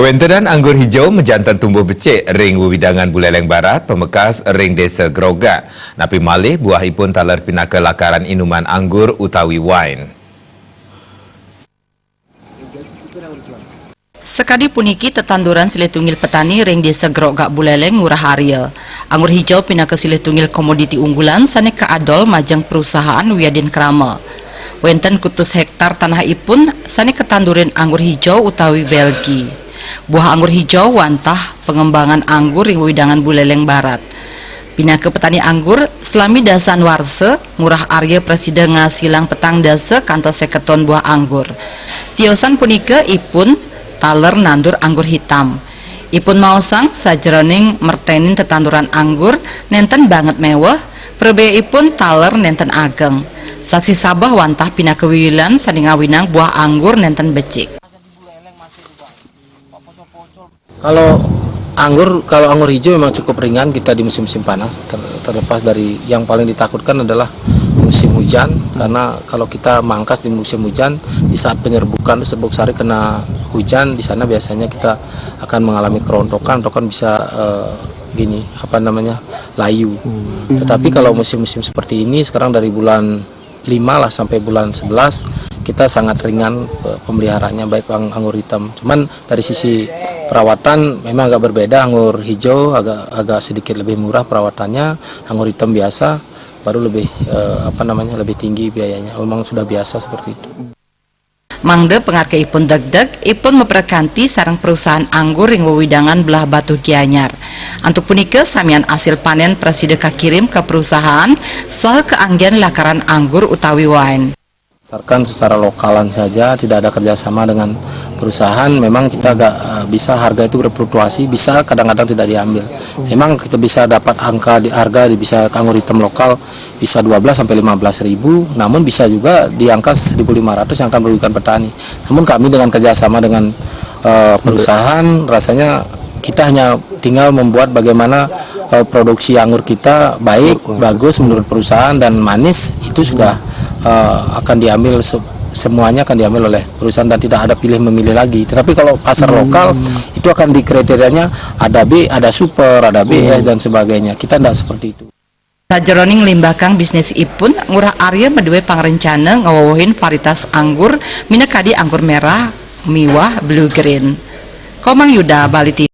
Kewentenan anggur hijau menjantan tumbuh becik ring Wewidangan Buleleng Barat, pemekas ring Desa Groga. Napi malih buahipun taler pinaka lakaran inuman anggur utawi wine. Sekadi puniki tetanduran silih tunggil petani ring Desa Groga Buleleng Ngurah Arya. Anggur hijau pinaka silih tunggil komoditi unggulan sane kaadol majang perusahaan Wiadin Krama. Wenten kutus hektar tanah ipun sane ketanduran anggur hijau utawi Belgi. Buah anggur hijau wantah pengembangan anggur ring Wewidangan Buleleng Barat. Pinaka petani anggur selami dasan warse Ngurah Arya presiden ngasilang petang dasa kantos 50 ton buah anggur. Tiosan punika ipun taler nandur anggur hitam. Ipun maosang sajroning mertenin tetanduran anggur nenten banget mewah, perbeipun taler nenten ageng. Sasi sabah wantah pinaka wiwilan sanding awinang buah anggur nenten becik. Kalau anggur hijau memang cukup ringan kita di musim-musim panas, terlepas dari yang paling ditakutkan adalah musim hujan, karena kalau kita mangkas di musim hujan di saat penyerbukan serbuk sari kena hujan, di sana biasanya kita akan mengalami kerontokan bisa layu. Tetapi kalau musim-musim seperti ini sekarang dari bulan 5 lah sampai bulan 11 kita sangat ringan pemeliharaannya, baik anggur hitam. Cuman dari sisi perawatan memang agak berbeda, anggur hijau agak sedikit lebih murah perawatannya, anggur hitam biasa baru lebih lebih tinggi biayanya. Memang sudah biasa seperti itu. Mangde pengarga ipun deg-deg ipun memperkanti sarang perusahaan anggur ring Wewidangan belah Batu Gianyar. Antuk punika samian hasil panen presiden kakirim ke perusahaan saha keanggian lakaran anggur utawi wine. Berdasarkan secara lokalan saja, tidak ada kerjasama dengan perusahaan. Memang kita agak bisa harga itu berfluktuasi, bisa kadang-kadang tidak diambil. Memang kita bisa dapat harga bisa anggur hitam lokal bisa 12 sampai 15 ribu, namun bisa juga di angka 1.500 yang akan merugikan petani. Namun kami dengan kerjasama dengan perusahaan, rasanya kita hanya tinggal membuat bagaimana produksi anggur kita bagus menurut perusahaan dan manis, itu sudah akan diambil, semuanya akan diambil oleh perusahaan dan tidak ada pilih memilih lagi. Tetapi kalau pasar lokal itu akan di kriterianya ada B, ada super, ada BS dan sebagainya. Kita tidak seperti itu. Sajroning limbahkang bisnis ipun Ngurah Arya meduwe pangrencana ngawohin varietas anggur minakadi anggur merah, miwah, blue green. Komang Yuda, Bali TV.